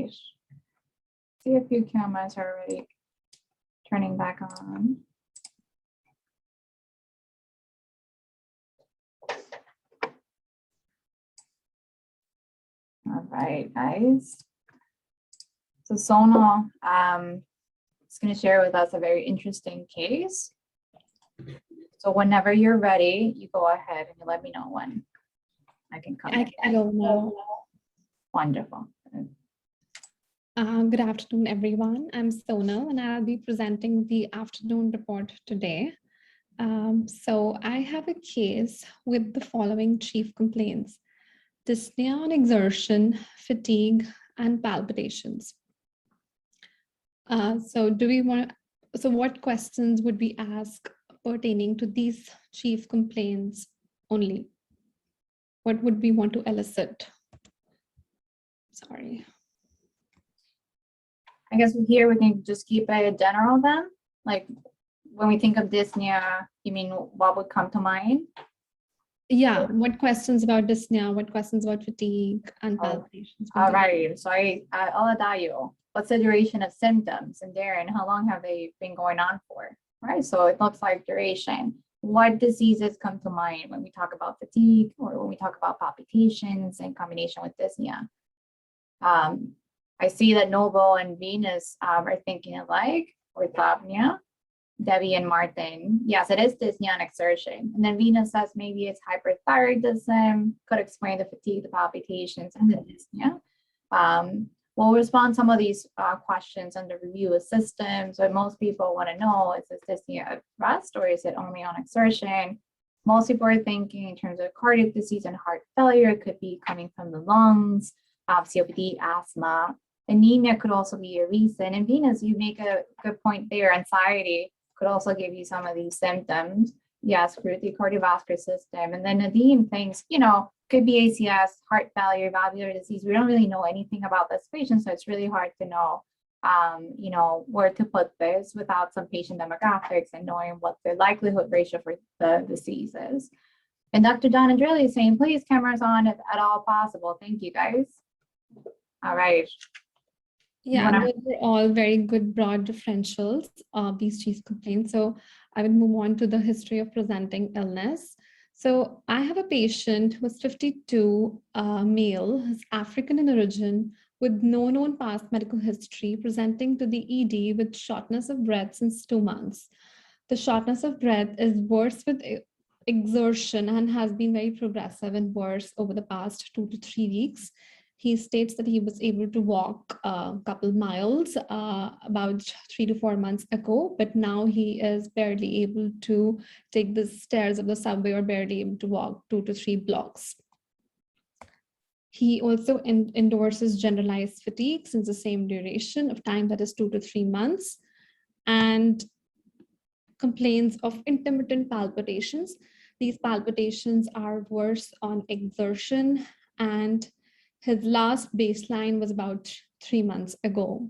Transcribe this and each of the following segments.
right. See a few cameras are already turning back on. All right, guys. So Sonal is going to share with us a very interesting case. So whenever you're ready, you go ahead and you let me know when I can come in. I don't know. Wonderful. Good afternoon, everyone. I'm Sonal, and I'll be presenting the afternoon report today. So I have a case with the following chief complaints: dyspnea on exertion, fatigue, and palpitations. So what questions would we ask pertaining to these chief complaints only? What would we want to elicit? Sorry. I guess here we can just keep it general then. Like when we think of dyspnea, you mean what would come to mind? Yeah, what questions about dyspnea, what questions about fatigue and palpitations? All right, so I'll allow you. What's the duration of symptoms and there, and how long have they been going on for? Right, so it looks like duration. What diseases come to mind when we talk about fatigue or when we talk about palpitations in combination with dyspnea? I see that Noble and Venus are thinking alike. Orthopnea. Debbie and Martin, yes, it is dyspnea and exertion. And then Venus says maybe it's hyperthyroidism, could explain the fatigue, the palpitations, and the dyspnea. We'll respond some of these questions under review of systems. What most people want to know is this dyspnea at rest or is it only on exertion? Most people are thinking in terms of cardiac disease and heart failure. It could be coming from the lungs, COPD, asthma. Anemia could also be a reason. And Venus, you make a good point there. Anxiety could also give you some of these symptoms. Yes, through the cardiovascular system. And then Nadine thinks, could be ACS, heart failure, valvular disease. We don't really know anything about this patient, so it's really hard to know, where to put this without some patient demographics and knowing what the likelihood ratio for the disease is. And Dr. Don Andrelli is saying, please, cameras on if at all possible. Thank you, guys. All right. Yeah, those were all very good broad differentials of these chief complaints. So I would move on to the history of presenting illness. So I have a patient who is 52, male, is African in origin, with no known past medical history, presenting to the ED with shortness of breath since 2 months. The shortness of breath is worse with exertion and has been very progressive and worse over the past 2 to 3 weeks. He states that he was able to walk a couple miles about 3 to 4 months ago, but now he is barely able to take the stairs of the subway or barely able to walk 2 to 3 blocks. He also endorses generalized fatigue since the same duration of time, that is 2 to 3 months, and complains of intermittent palpitations. These palpitations are worse on exertion, and his last baseline was about 3 months ago.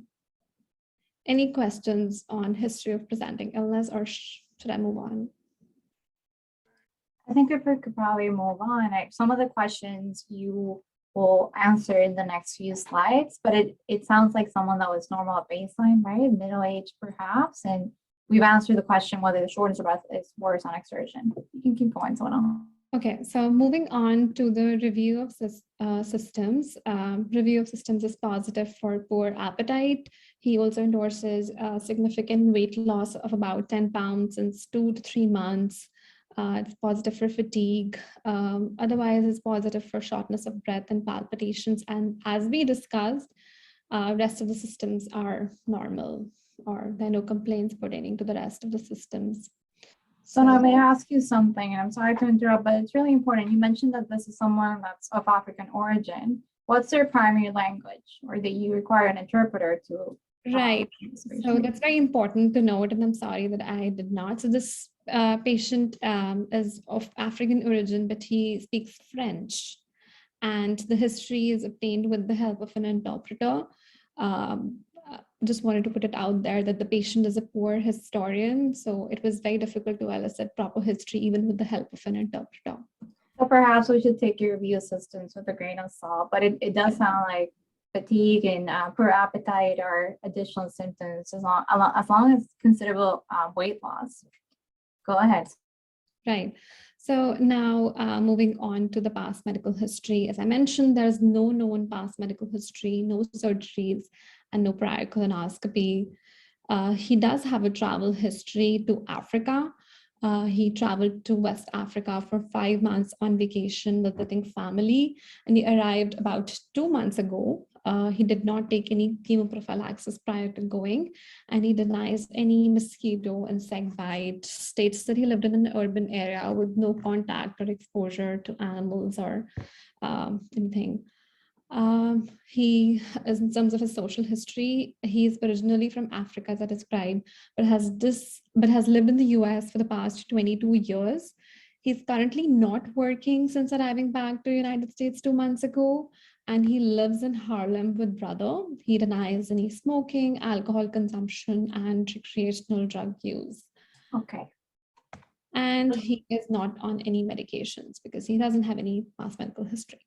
Any questions on history of presenting illness, or should I move on? I think if we could probably move on. Some of the questions you will answer in the next few slides, but it sounds like someone that was normal at baseline, right? Middle age perhaps, and we've answered the question whether the shortness of breath is worse on exertion. You can keep going, Sonal. Okay, so moving on to the review of systems. Review of systems is positive for poor appetite. He also endorses significant weight loss of about 10 pounds since 2 to 3 months. It's positive for fatigue. Otherwise, it's positive for shortness of breath and palpitations. And as we discussed, rest of the systems are normal, or there are no complaints pertaining to the rest of the systems. So now may I ask you something, and I'm sorry to interrupt, but it's really important. You mentioned that this is someone that's of African origin. What's their primary language, or that you require an interpreter to? Right. So that's very important to note, and I'm sorry that I did not. So this patient is of African origin, but he speaks French, and the history is obtained with the help of an interpreter. Just wanted to put it out there that the patient is a poor historian, so it was very difficult to elicit proper history even with the help of an interpreter. So perhaps we should take your review assistance with a grain of salt, but it does sound like fatigue and poor appetite are additional symptoms as long as considerable weight loss. Go ahead. Right. So now moving on to the past medical history. As I mentioned, there's no known past medical history, no surgeries, and no prior colonoscopy. He does have a travel history to Africa. He traveled to West Africa for 5 months on vacation visiting family, and he arrived about 2 months ago. He did not take any chemoprophylaxis prior to going, and he denies any mosquito insect bite, states that he lived in an urban area with no contact or exposure to animals or anything. He is, in terms of his social history, he's originally from Africa, as I described, but has lived in the US for the past 22 years. He's currently not working since arriving back to the United States 2 months ago, and he lives in Harlem with brother. He denies any smoking, alcohol consumption, and recreational drug use. Okay. And he is not on any medications because he doesn't have any past medical history.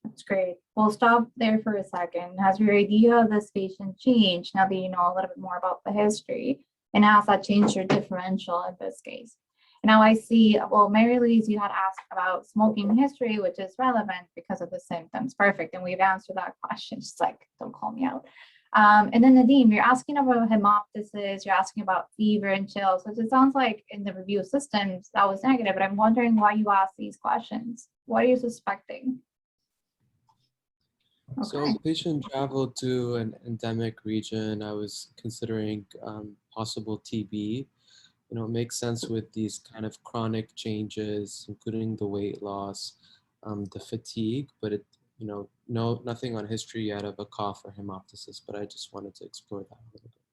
That's great. We'll stop there for a second. Has your idea of this patient changed now that you know a little bit more about the history? And has that changed your differential in this case? And now I see, well, Mary Louise, you had asked about smoking history, which is relevant because of the symptoms. Perfect. And we've answered that question. Just like, don't call me out. And then Nadeem, you're asking about hemoptysis, you're asking about fever and chills. So it sounds like in the review systems that was negative, but I'm wondering why you asked these questions. What are you suspecting? Okay. So the patient traveled to an endemic region. I was considering possible TB. You know, it makes sense with these kind of chronic changes, including the weight loss, the fatigue, but it, you know, nothing on history yet of a cough or hemoptysis, but I just wanted to explore that a little bit.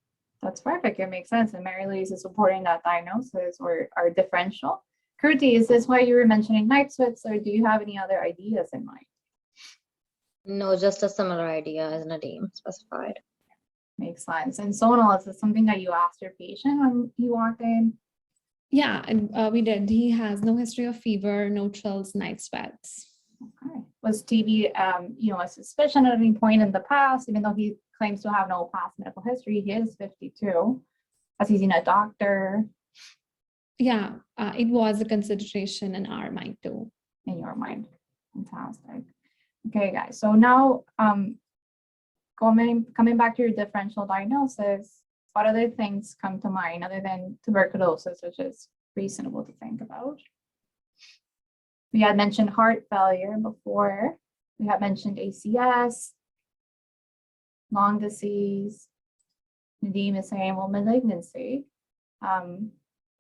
That's perfect. It makes sense. And Mary Louise is supporting that diagnosis or differential. Kruti, is this why you were mentioning night sweats, or do you have any other ideas in mind? No, just a similar idea as Nadeem specified. Makes sense. And Sonal, is this something that you asked your patient when he walked in? Yeah, and we did. He has no history of fever, no chills, night sweats. Okay. Was TB, a suspicion at any point in the past, even though he claims to have no past medical history? He is 52. Has he seen a doctor? Yeah, it was a consideration in our mind too. In your mind. Fantastic. Okay, guys. So now, coming back to your differential diagnosis, what other things come to mind other than tuberculosis, which is reasonable to think about? We had mentioned heart failure before. We had mentioned ACS, lung disease. Nadeem is saying, well, malignancy.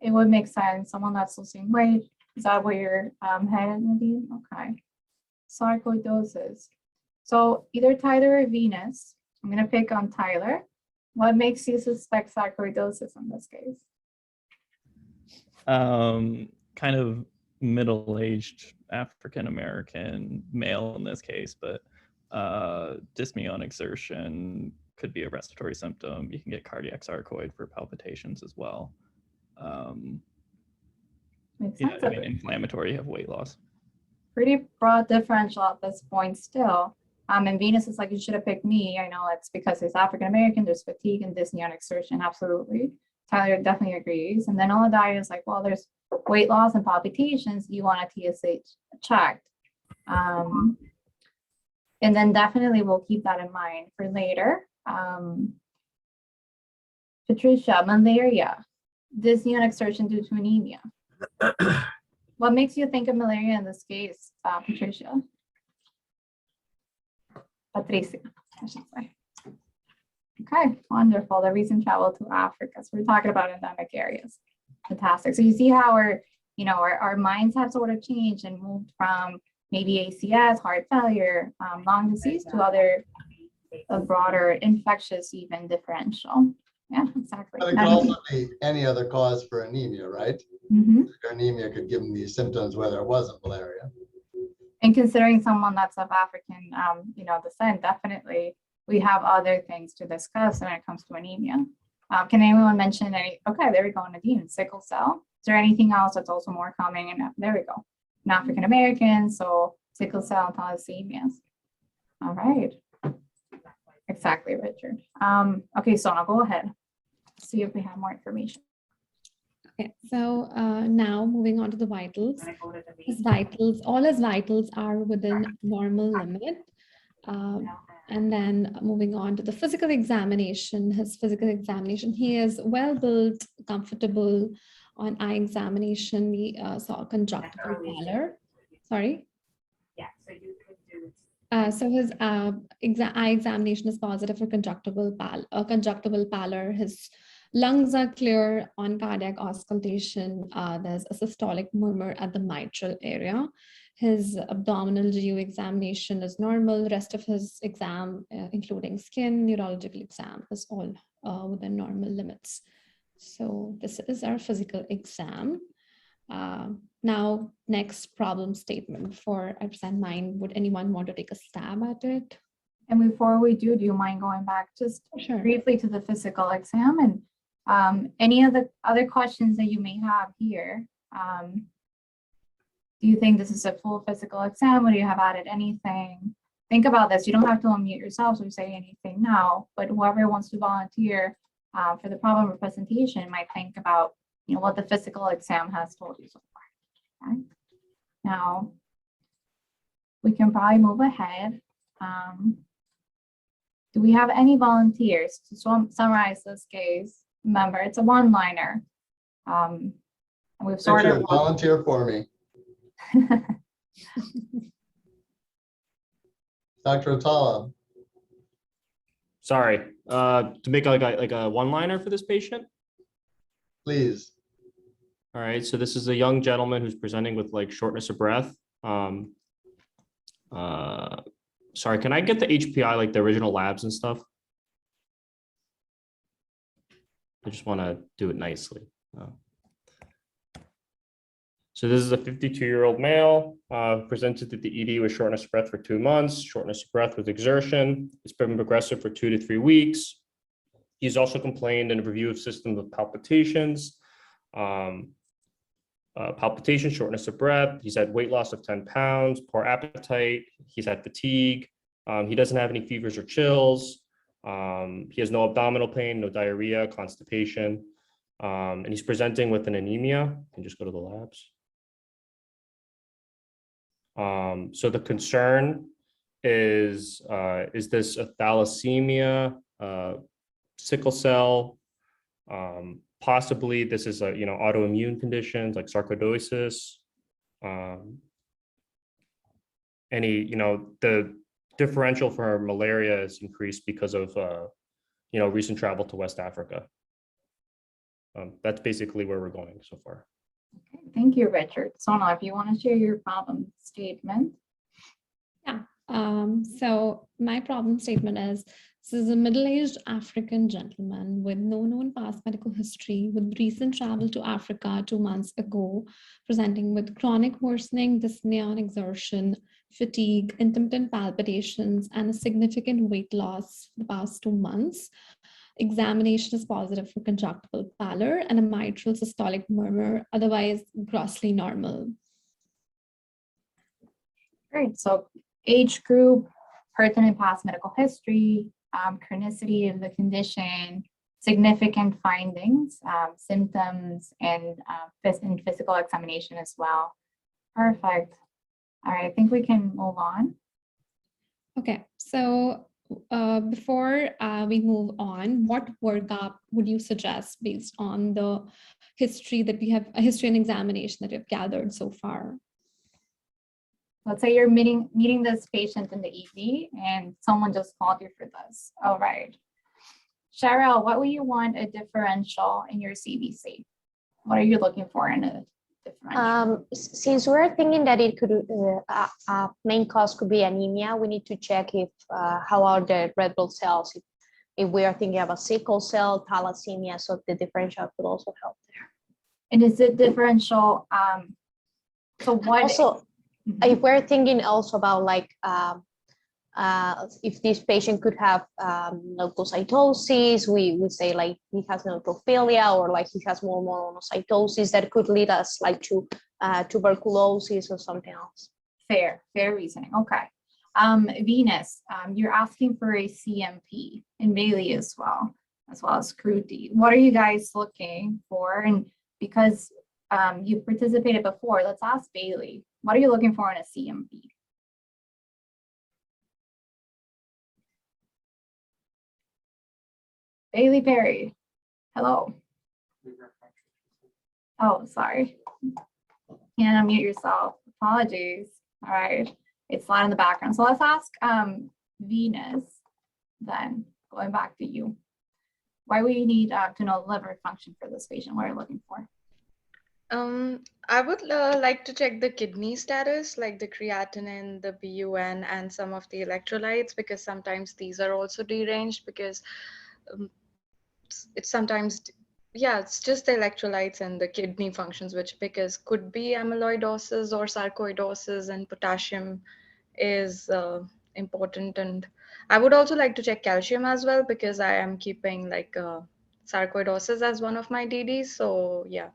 It would make sense. Someone that's losing weight. Is that where you're headed, Nadeem? Okay. Sarcoidosis. So either Tyler or Venus. I'm going to pick on Tyler. What makes you suspect sarcoidosis in this case? Kind of middle-aged African-American male in this case, but dyspnea on exertion could be a respiratory symptom. You can get cardiac sarcoid for palpitations as well. Yeah, I mean, inflammatory, you have weight loss. Pretty broad differential at this point still. And Venus is like, you should have picked me. I know it's because he's African American, there's fatigue and dyspnea on exertion. Absolutely. Tyler definitely agrees. And then Oladiah is like, well, there's weight loss and palpitations. You want a TSH checked. And then definitely we'll keep that in mind for later. Patricia, malaria, dyspnea on exertion due to anemia. What makes you think of malaria in this case, Patricia? Patricia, I should say. Okay, wonderful. The recent travel to Africa. So we're talking about endemic areas. Fantastic. So you see how our minds have sort of changed and moved from maybe ACS, heart failure, lung disease to other broader infectious, even differential. Yeah, exactly. But it could also be any other cause for anemia, right? Mm-hmm. Anemia could give them these symptoms whether it wasn't malaria. And considering someone that's of African, descent, definitely we have other things to discuss when it comes to anemia. Can anyone mention any? Okay, there we go. Nadeem, sickle cell. Is there anything else that's also more common? And there we go. An African American, so sickle cell and thalassemias. All right. Exactly, Richard. Okay, so I'll go ahead. See if we have more information. Okay, so now moving on to the vitals. His vitals, all his vitals are within normal limit. And then moving on to the physical examination, his physical examination, he is well built, comfortable. On eye examination, we saw a conjunctival pallor. Sorry? Yeah, so you could do. So his eye examination is positive for conjunctival pallor. His lungs are clear on cardiac auscultation. There's a systolic murmur at the mitral area. His abdominal GU examination is normal. Rest of his exam, including skin, neurological exam, is all within normal limits. So this is our physical exam. Now, next problem statement. Before I present mine, would anyone want to take a stab at it? And before we do you mind going back just Sure. briefly to the physical exam and any of the other questions that you may have here? Do you think this is a full physical exam? Would you have added anything? Think about this. You don't have to unmute yourselves or say anything now, but whoever wants to volunteer for the problem or presentation might think about what the physical exam has told you so far. Okay? Now, we can probably move ahead. Do we have any volunteers to summarize this case? Remember, it's a one-liner. And we've sort Richard, of volunteer for me. Dr. Atala. Sorry, to make like a one-liner for this patient. Please. All right, so this is a young gentleman who's presenting with like shortness of breath. Sorry, can I get the HPI, like the original labs and stuff? I just want to do it nicely. So this is a 52-year-old male, presented to the ED with shortness of breath for 2 months, shortness of breath with exertion. It's been progressive for 2 to 3 weeks. He's also complained in a review of systems of palpitations, shortness of breath. He's had weight loss of 10 pounds, poor appetite. He's had fatigue. He doesn't have any fevers or chills. He has no abdominal pain, no diarrhea, constipation. And he's presenting with an anemia. You can just go to the labs. So the concern is this a thalassemia, sickle cell? Possibly this is a autoimmune conditions like sarcoidosis. The differential for malaria is increased because of recent travel to West Africa. That's basically where we're going so far. Okay, thank you, Richard. Sonal, if you want to share your problem statement. Yeah. So my problem statement is, this is a middle-aged African gentleman with no known past medical history, with recent travel to Africa 2 months ago, presenting with chronic worsening dyspnea on exertion, fatigue, intermittent palpitations, and a significant weight loss the past 2 months. Examination is positive for conjunctival pallor and a mitral systolic murmur, otherwise grossly normal. Great. So age group, pertinent past medical history, chronicity of the condition, significant findings, symptoms, and physical examination as well. Perfect. All right, I think we can move on. Okay, so before we move on, what workup would you suggest based on the history that we have, a history and examination that we've gathered so far? Let's say you're meeting this patient in the ED and someone just called you for this. All right. Cheryl, what would you want a differential in your CBC? What are you looking for in a differential? Since we're thinking that it could main cause could be anemia, we need to check if how are the red blood cells. If we are thinking about sickle cell, thalassemia, so the differential could also help there. And is it differential? So what? Also, if we're thinking also about like if this patient could have leukocytosis, we say like he has neutrophilia, or like he has more monocytosis that could lead us like to tuberculosis or something else. Fair reasoning. Okay. Venus, you're asking for a CMP and Bailey as well as Crudy. What are you guys looking for? And because you've participated before, let's ask Bailey. What are you looking for in a CMP? Bailey Perry, hello. Oh, sorry. Can't unmute yourself. Apologies. All right. It's loud in the background. So let's ask Venus then, going back to you. Why we need to know liver function for this patient? What are you looking for? I would like to check the kidney status, like the creatinine, the BUN, and some of the electrolytes, because sometimes these are also deranged because it's sometimes, yeah, it's just the electrolytes and the kidney functions, which because could be amyloidosis or sarcoidosis, and potassium is important. And I would also like to check calcium as well, because I am keeping like sarcoidosis as one of my DDs. So yeah.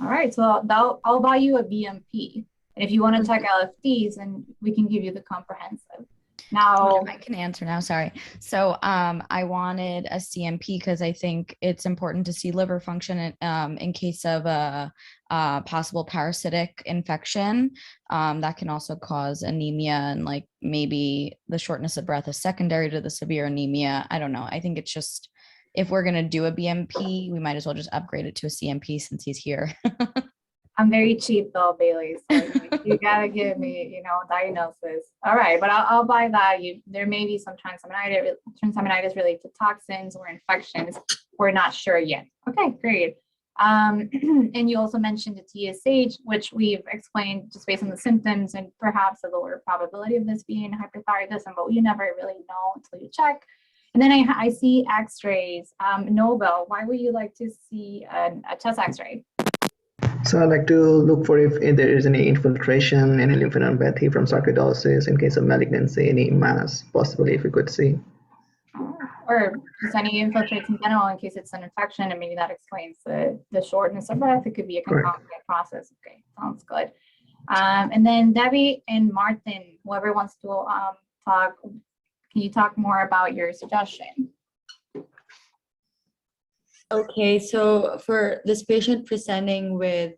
All right, so I'll buy you a BMP. And if you want to check LFTs, then we can give you the comprehensive. Now, I can answer now, sorry. So I wanted a CMP because I think it's important to see liver function in case of a possible parasitic infection that can also cause anemia, and like maybe the shortness of breath is secondary to the severe anemia. I don't know. I think it's just, if we're going to do a BMP, we might as well just upgrade it to a CMP since he's here. I'm very cheap though, Bailey. So you gotta give me, diagnosis. All right, but I'll buy that. There may be some transaminitis related to toxins or infections. We're not sure yet. Okay, great. And you also mentioned the TSH, which we've explained just based on the symptoms and perhaps a lower probability of this being hyperthyroidism, but you never really know until you check. And then I see X-rays. Nobel, why would you like to see a chest X-ray? So I like to look for if there is any infiltration, any lymphadenopathy from sarcoidosis in case of malignancy, any mass, possibly if we could see. Or just any infiltrates in general in case it's an infection, and maybe that explains the shortness of breath. It could be a concomitant process. Okay, sounds good. And then Debbie and Martin, whoever wants to talk, can you talk more about your suggestion? Okay, so for this patient presenting with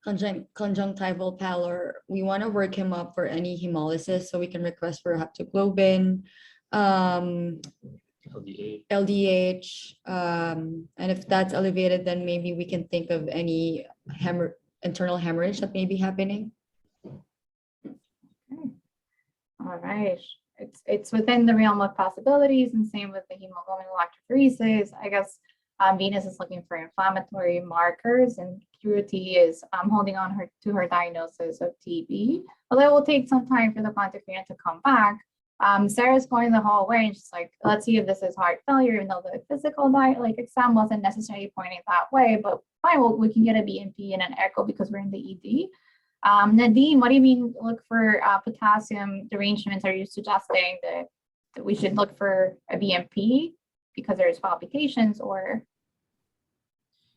conjunctival pallor, we want to work him up for any hemolysis, so we can request for haptoglobin, LDH, and if that's elevated, then maybe we can think of any internal hemorrhage that may be happening. Okay. All right. It's within the realm of possibilities, and same with the hemoglobin electrophoresis. I guess Venus is looking for inflammatory markers, and Purity is holding on to her diagnosis of TB. Although it will take some time for the quantifier to come back. Sarah's going the whole way, and she's like, let's see if this is heart failure, even though the physical exam wasn't necessarily pointing that way. But fine, we can get a BNP and an echo because we're in the ED. Nadine, what do you mean look for potassium derangements? Are you suggesting that we should look for a BMP because there's palpitations, or?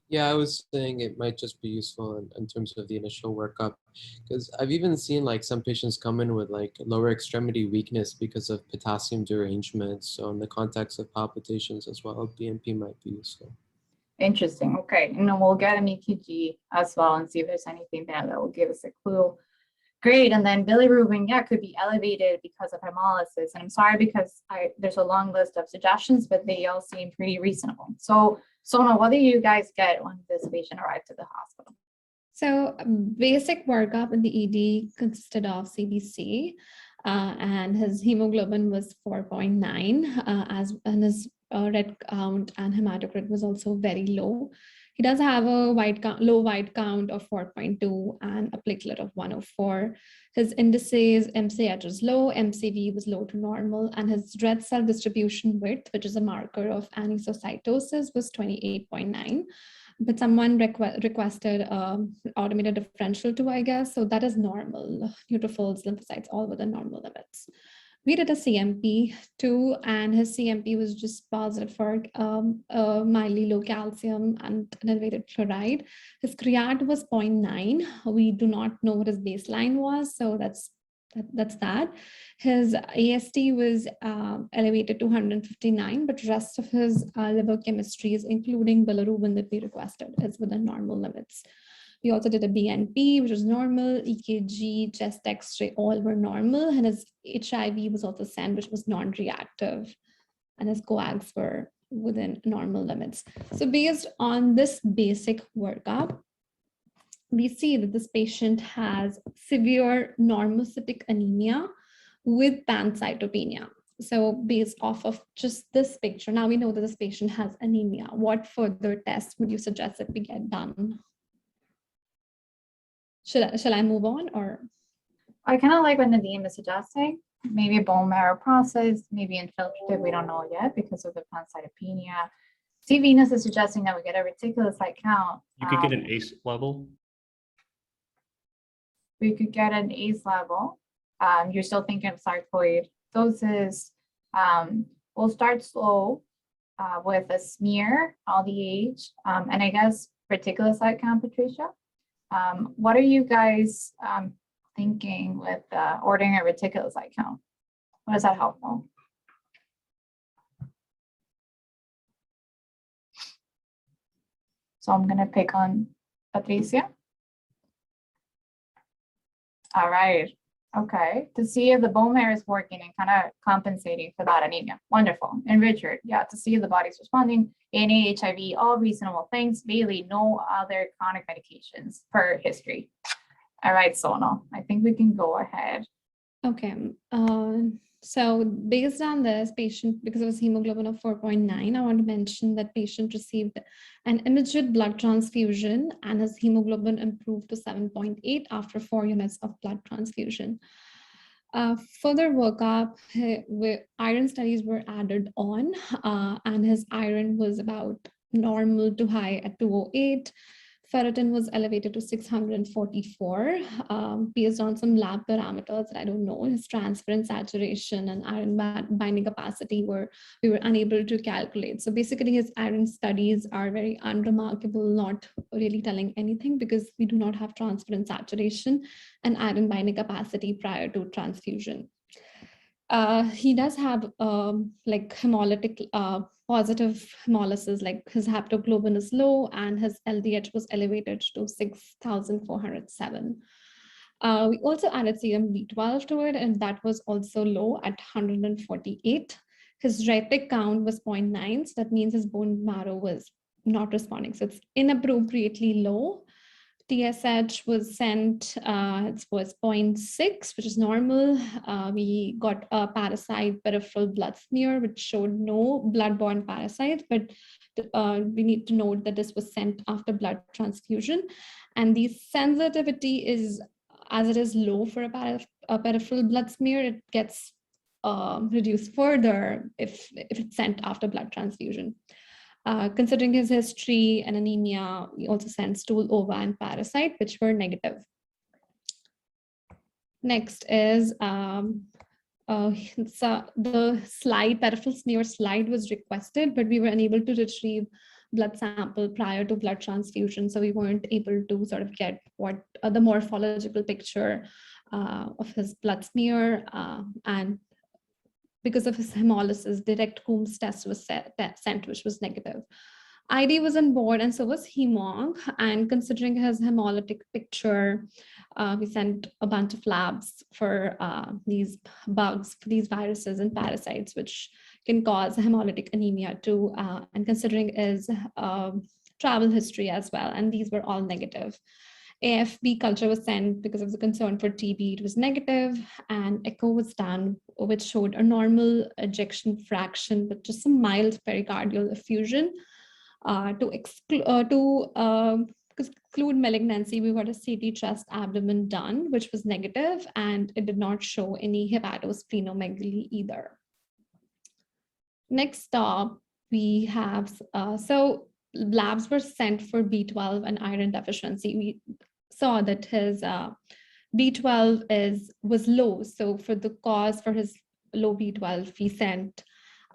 Yeah, I was saying it might just be useful in terms of the initial workup, because I've even seen like some patients come in with like lower extremity weakness because of potassium derangements. So in the context of palpitations as well, BMP might be useful. Interesting. Okay, and then we'll get an EKG as well and see if there's anything there that will give us a clue. Great. And then bilirubin, yeah, could be elevated because of hemolysis. And I'm sorry because there's a long list of suggestions, but they all seem pretty reasonable. So Sonal, what do you guys get when this patient arrived to the hospital? So basic workup in the ED consisted of CBC, and his hemoglobin was 4.9, and his red count and hematocrit was also very low. He does have a low white count of 4.2 and a platelet of 104. His indices, MCH was low, MCV was low to normal, and his red cell distribution width, which is a marker of anisocytosis, was 28.9. But someone requested automated differential too, I guess. So that is normal. Neutrophils, lymphocytes, all within normal limits. We did a CMP too, and his CMP was just positive for mildly low calcium and an elevated chloride. His creat was 0.9. We do not know what his baseline was, so that's that's that. His AST was elevated to 159, but rest of his liver chemistries, including bilirubin that we requested, is within normal limits. We also did a BNP, which was normal, EKG, chest X-ray, all were normal, and his HIV was also sent, which was non-reactive, and his coags were within normal limits. So based on this basic workup, we see that this patient has severe normocytic anemia with pancytopenia. So based off of just this picture, now we know that this patient has anemia. What further tests would you suggest that we get done? Shall I move on, or? I kind of like what Nadeem is suggesting. Maybe bone marrow process, maybe infiltrative, we don't know yet because of the pancytopenia. Steve Venus is suggesting that we get a reticulocyte count. You could get an ACE level. We could get an ACE level. You're still thinking of sarcoid doses. We'll start slow with a smear, LDH, and I guess reticulocyte count, Patricia. What are you guys thinking with ordering a reticulocyte count? What is that helpful? So I'm gonna pick on Patricia. All right, okay, to see if the bone marrow is working and kind of compensating for that anemia. Wonderful. And Richard, yeah, to see if the body's responding. ANA, HIV, all reasonable things. Bailey, no other chronic medications per history. All right, Sonal, I think we can go ahead. Okay, so based on this patient, because it was hemoglobin of 4.9, I want to mention that patient received an immediate blood transfusion and his hemoglobin improved to 7.8 after 4 units of blood transfusion. Further workup, iron studies were added on, and his iron was about normal to high at 208. Ferritin was elevated to 644 based on some lab parameters that I don't know. His transferrin saturation and iron binding capacity we were unable to calculate. So basically his iron studies are very unremarkable, not really telling anything because we do not have transferrin saturation and iron binding capacity prior to transfusion. He does have like hemolytic positive hemolysis, like his haptoglobin is low and his LDH was elevated to 6,407. We also added serum B12 to it, and that was also low at 148. His retic count was 0.9, so that means his bone marrow was not responding. So it's inappropriately low. TSH was sent, it was 0.6, which is normal. We got a parasite peripheral blood smear, which showed no blood-borne parasites, but we need to note that this was sent after blood transfusion. And the sensitivity is, as it is low for a peripheral blood smear, it gets reduced further if it's sent after blood transfusion. Considering his history and anemia, we also sent stool, ova, and parasite, which were negative. Next is the slide, peripheral smear slide was requested, but we were unable to retrieve blood sample prior to blood transfusion. So we weren't able to sort of get what the morphological picture of his blood smear, and because of his hemolysis, direct Coombs test was sent, which was negative. ID was on board and so was HemOnc. And considering his hemolytic picture, we sent a bunch of labs for these bugs, for these viruses and parasites, which can cause hemolytic anemia too, and considering his travel history as well. And these were all negative. AFB culture was sent because of the concern for TB, it was negative, and echo was done, which showed a normal ejection fraction, but just some mild pericardial effusion. To exclude malignancy, we got a CT chest abdomen done, which was negative, and it did not show any hepatosplenomegaly either. Next up, we have, so labs were sent for B12 and iron deficiency. We saw that his B12 was low. So for the cause for his low B12, we sent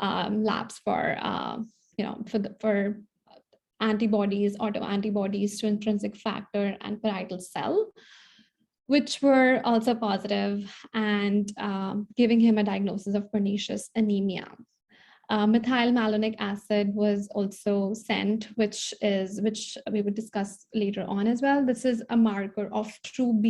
labs for, for antibodies, autoantibodies to intrinsic factor and parietal cell. which were also positive and giving him a diagnosis of pernicious anemia. Methyl malonic acid was also sent, which we would discuss later on as well. This is a marker of true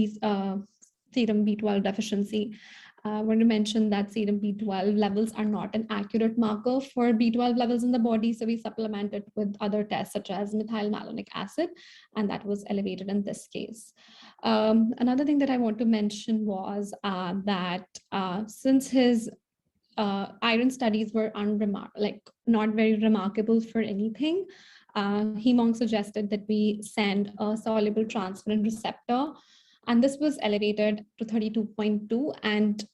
serum B12 deficiency. I want to mention that serum B12 levels are not an accurate marker for B12 levels in the body, so we supplemented with other tests such as methyl malonic acid, and that was elevated in this case. Another thing that I want to mention was that since his iron studies were not very remarkable for anything, Hemong suggested that we send a soluble transferrin receptor, and this was elevated to 32.2, and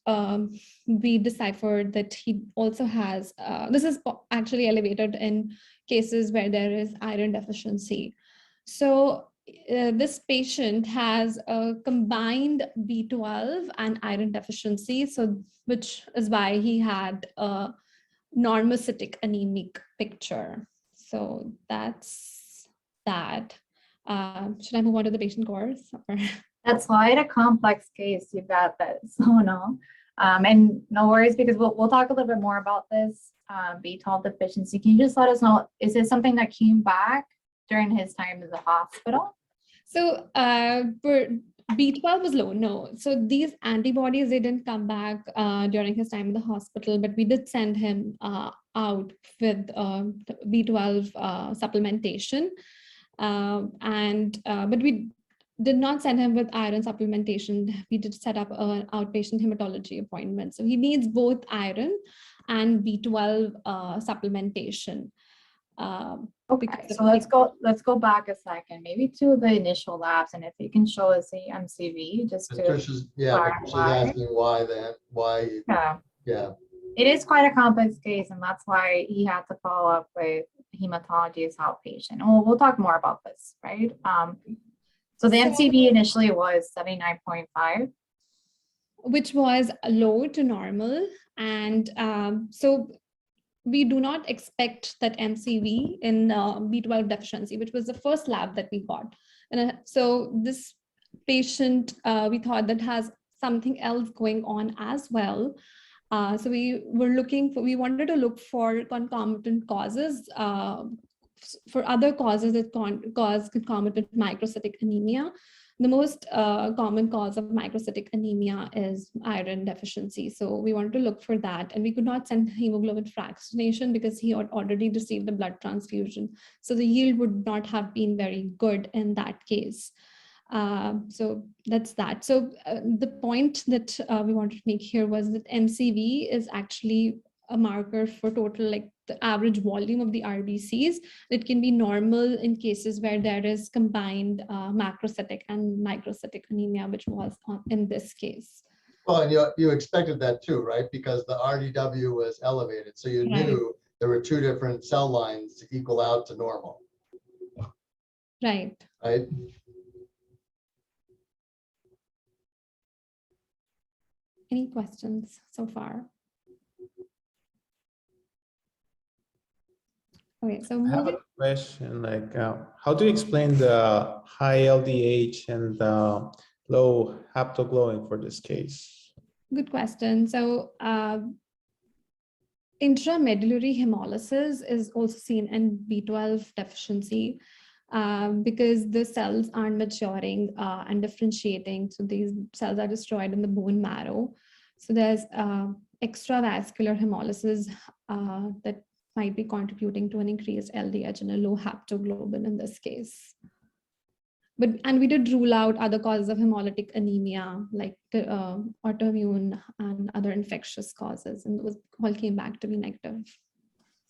we deciphered that he also has, this is actually elevated in cases where there is iron deficiency. So this patient has a combined B12 and iron deficiency, so which is why he had a normocytic anemic picture. So that's that. Should I move on to the patient course? That's quite a complex case. You've got that Sonal. And no worries, because we'll talk a little bit more about this B12 deficiency. Can you just let us know, is it something that came back during his time in the hospital? So for B12 was low, no. So these antibodies, they didn't come back during his time in the hospital, but we did send him out with B12 supplementation. But we did not send him with iron supplementation. We did set up an outpatient hematology appointment. So he needs both iron and B12 supplementation. Okay, so let's go back a second, maybe to the initial labs, and if you can show us the MCV just to Patricia's asking why then, why, yeah. It is quite a complex case, and that's why he had to follow up with hematology as outpatient. And we'll talk more about this, right? So the MCV initially was 79.5. Which was low to normal. And so we do not expect that MCV in B12 deficiency, which was the first lab that we got. And so this patient, we thought that has something else going on as well. So we wanted to look for concomitant causes, for other causes that cause concomitant microcytic anemia. The most common cause of microcytic anemia is iron deficiency. So we wanted to look for that, and we could not send hemoglobin fractionation because he had already received a blood transfusion. So the yield would not have been very good in that case. So that's that. So the point that we wanted to make here was that MCV is actually a marker for total, like the average volume of the RBCs. It can be normal in cases where there is combined macrocytic and microcytic anemia, which was in this case. Well, and you expected that too, right? Because the RDW was elevated. So you knew there were two different cell lines to equal out to normal. Right. Right. Any questions so far? Okay, so I have a question, like how do you explain the high LDH and the low haptoglobin for this case? Good question. So intramedullary hemolysis is also seen in B12 deficiency because the cells aren't maturing and differentiating. So these cells are destroyed in the bone marrow. So there's extravascular hemolysis that might be contributing to an increased LDH and a low haptoglobin in this case. And we did rule out other causes of hemolytic anemia, like the autoimmune and other infectious causes, and those all came back to be negative.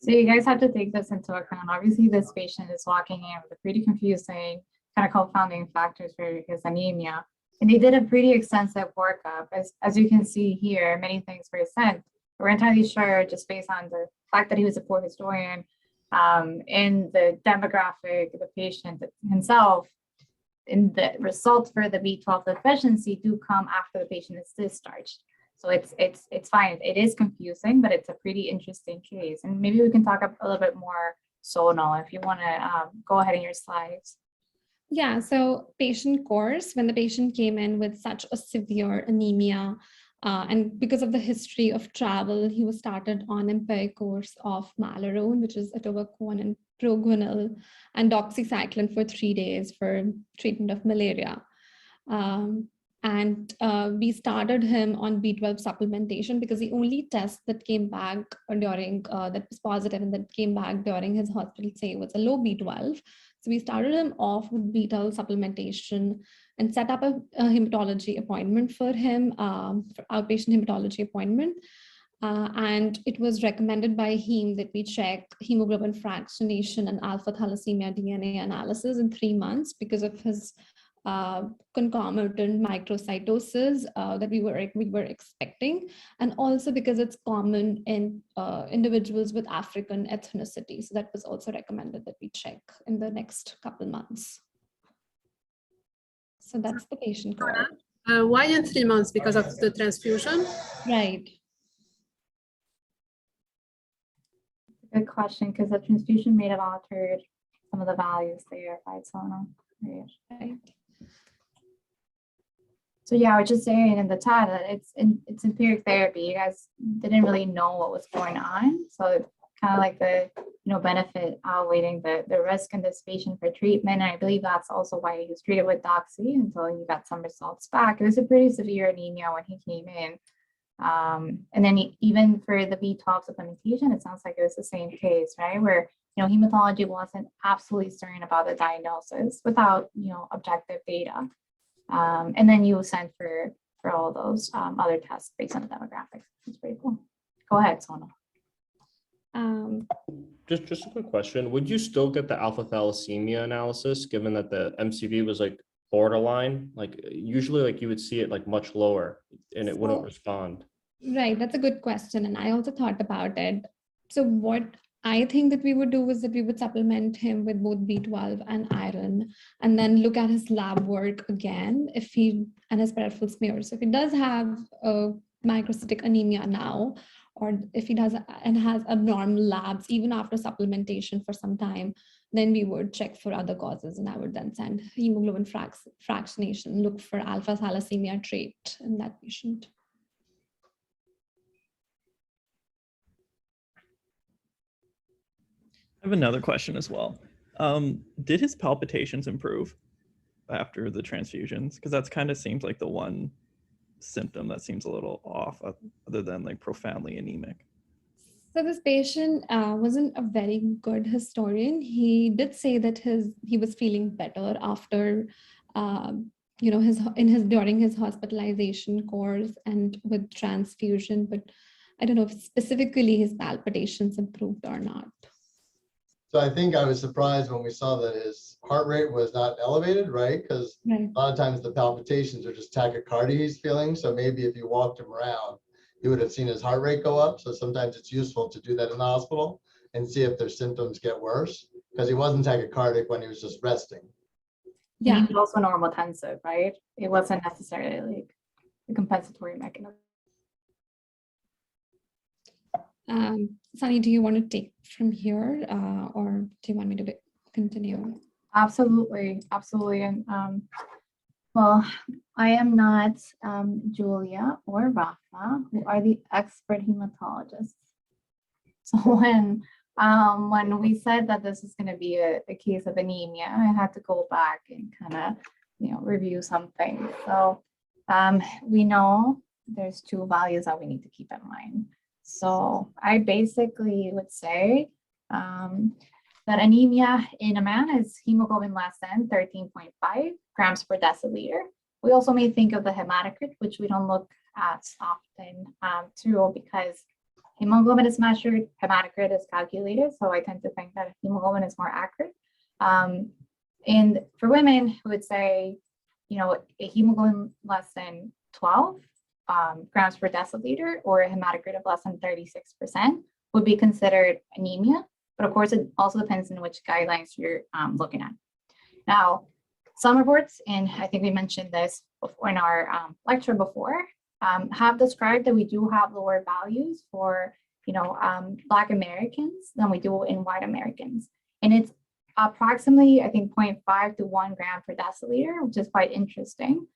So you guys have to take this into account. Obviously, this patient is walking in with a pretty confusing kind of confounding factors for his anemia. And they did a pretty extensive workup. As you can see here, many things were sent. We're entirely sure, just based on the fact that he was a poor historian, in the demographic of the patient himself, in the results for the B12 deficiency do come after the patient is discharged. So it's fine. It is confusing, but it's a pretty interesting case. And maybe we can talk a little bit more, Sonal, if you want to go ahead in your slides. Yeah, so patient course, when the patient came in with such a severe anemia, and because of the history of travel, he was started on empiric course of Malarone, which is atovaquone and proguanil, and doxycycline for 3 days for treatment of malaria. And we started him on B12 supplementation because the only test that came back during, that was positive and that came back during his hospital stay was a low B12. So we started him off with B12 supplementation and set up a hematology appointment for him, for outpatient hematology appointment. And it was recommended by him that we check hemoglobin fractionation and alpha thalassemia DNA analysis in 3 months because of his concomitant microcytosis that we were expecting, and also because it's common in individuals with African ethnicity. So that was also recommended that we check in the next couple months. So that's the patient cohort. Why in 3 months? Because of the transfusion? Right. Good question, because the transfusion may have altered some of the values there, right, Sonal? Right. So yeah, I was just saying in the chat that it's empiric therapy. You guys didn't really know what was going on. So it's kind of like the benefit outweighing the risk in this patient for treatment. And I believe that's also why he was treated with doxy until he got some results back. It was a pretty severe anemia when he came in. And then even for the B12 supplementation, it sounds like it was the same case, right? Where, hematology wasn't absolutely certain about the diagnosis without, objective data. And then you sent for all those other tests based on the demographics. It's pretty cool. Go ahead, Sonal. Just a quick question. Would you still get the alpha thalassemia analysis given that the MCV was like borderline? Like usually like you would see it like much lower and it wouldn't respond. Right, that's a good question. And I also thought about it. So what I think that we would do is that we would supplement him with both B12 and iron, and then look at his lab work again, and his peripheral smears. So if he does have a microcytic anemia now, or if he does and has abnormal labs, even after supplementation for some time, then we would check for other causes. And I would then send hemoglobin fractionation, look for alpha thalassemia trait in that patient. I have another question as well. Did his palpitations improve after the transfusions? Because that's kind of seems like the one symptom that seems a little off, other than like profoundly anemic. So this patient wasn't a very good historian. He did say that he was feeling better after, during his hospitalization course and with transfusion, but I don't know if specifically his palpitations improved or not. So I think I was surprised when we saw that his heart rate was not elevated, right? Because a lot of times the palpitations are just tachycardia he's feeling. So maybe if you walked him around, you would have seen his heart rate go up. So sometimes it's useful to do that in the hospital and see if their symptoms get worse, because he wasn't tachycardic when he was just resting. Yeah, he was also normotensive, right? It wasn't necessarily like a compensatory mechanism. Sunny, do you want to take from here, or do you want me to continue? Absolutely. And well, I am not Julia or Rafa, who are the expert hematologists. So when we said that this is going to be a case of anemia, I had to go back and kind of review something. So we know there's 2 values that we need to keep in mind. So I basically would say that anemia in a man is hemoglobin less than 13.5 grams per deciliter. We also may think of the hematocrit, which we don't look at often too, because hemoglobin is measured, hematocrit is calculated. So I tend to think that hemoglobin is more accurate. And for women, who would say, a hemoglobin less than 12 grams per deciliter or a hematocrit of less than 36% would be considered anemia. But of course, it also depends on which guidelines you're looking at. Now, some reports, and I think we mentioned this before in our lecture before, have described that we do have lower values for Black Americans than we do in white Americans. And it's approximately, I think, 0.5 to 1 gram per deciliter, which is quite interesting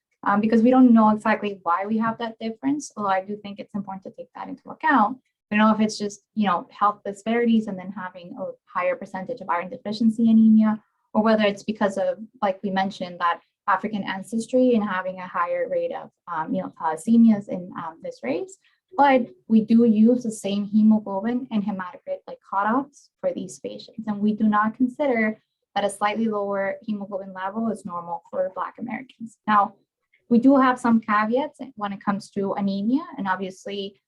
because we don't know exactly why we have that difference. Although I do think it's important to take that into account. We don't know if it's just, health disparities and then having a higher percentage of iron deficiency anemia, or whether it's because of, like we mentioned, that African ancestry and having a higher rate of, thalassemias in this race. But we do use the same hemoglobin and hematocrit like cutoffs for these patients. And we do not consider that a slightly lower hemoglobin level is normal for Black Americans. Now, we do have some caveats when it comes to anemia, and obviously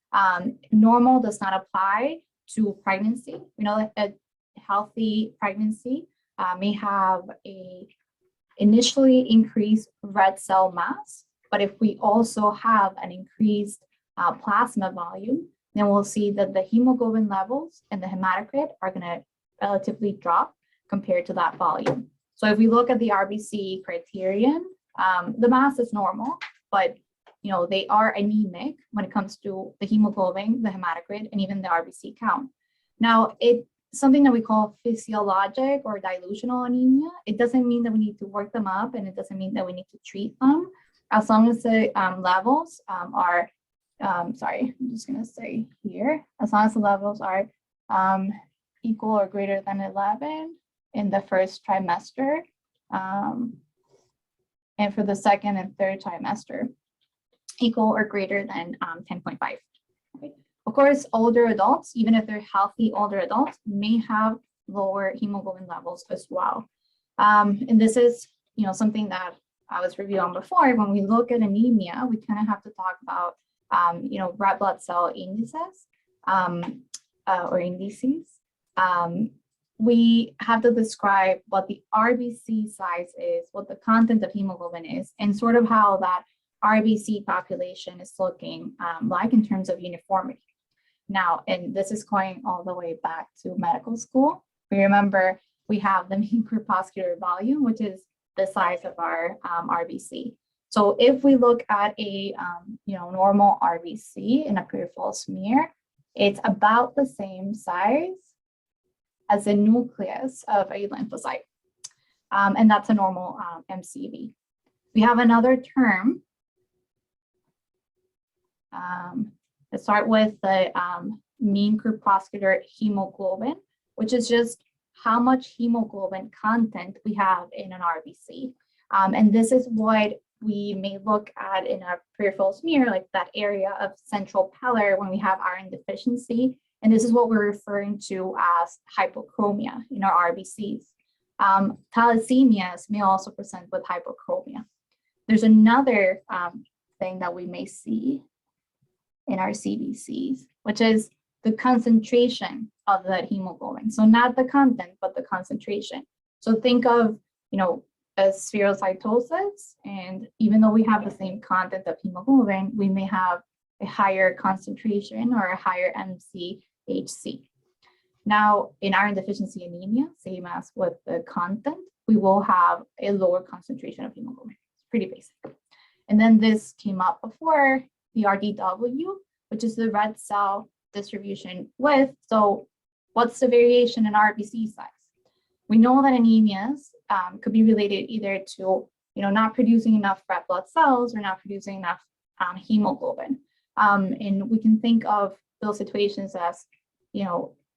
normal does not apply to pregnancy. We know that a healthy pregnancy may have a initially increased red cell mass, but if we also have an increased plasma volume, then we'll see that the hemoglobin levels and the hematocrit are going to relatively drop compared to that volume. So if we look at the RBC criterion, the mass is normal, but they are anemic when it comes to the hemoglobin, the hematocrit, and even the RBC count. Now, it's something that we call physiologic or dilutional anemia. It doesn't mean that we need to work them up, and it doesn't mean that we need to treat them. As long as the levels are, sorry, I'm just going to say here, as long as the levels are equal or greater than 11 in the first trimester, and for the second and third trimester, equal or greater than 10.5. Right? Of course, older adults, even if they're healthy older adults, may have lower hemoglobin levels as well. And this is, something that I was reviewing before. When we look at anemia, we kind of have to talk about, red blood cell indices or indices. We have to describe what the RBC size is, what the content of hemoglobin is, and sort of how that RBC population is looking like in terms of uniformity. Now, and this is going all the way back to medical school. We remember we have the mean corpuscular volume, which is the size of our RBC. So if we look at a normal RBC in a peripheral smear, it's about the same size as the nucleus of a lymphocyte. And that's a normal MCV. We have another term. Let's start with the mean corpuscular hemoglobin, which is just how much hemoglobin content we have in an RBC. And this is what we may look at in a peripheral smear, like that area of central pallor when we have iron deficiency. And this is what we're referring to as hypochromia in our RBCs. Thalassemias may also present with hypochromia. There's another thing that we may see in our CBCs, which is the concentration of that hemoglobin. So not the content, but the concentration. So think of, as spherocytosis, and even though we have the same content of hemoglobin, we may have a higher concentration or a higher MCHC. Now, in iron deficiency anemia, same as with the content, we will have a lower concentration of hemoglobin. It's pretty basic. And then this came up before, the RDW, which is the red cell distribution width. So what's the variation in RBC size? We know that anemias could be related either to, not producing enough red blood cells or not producing enough hemoglobin. And we can think of those situations as,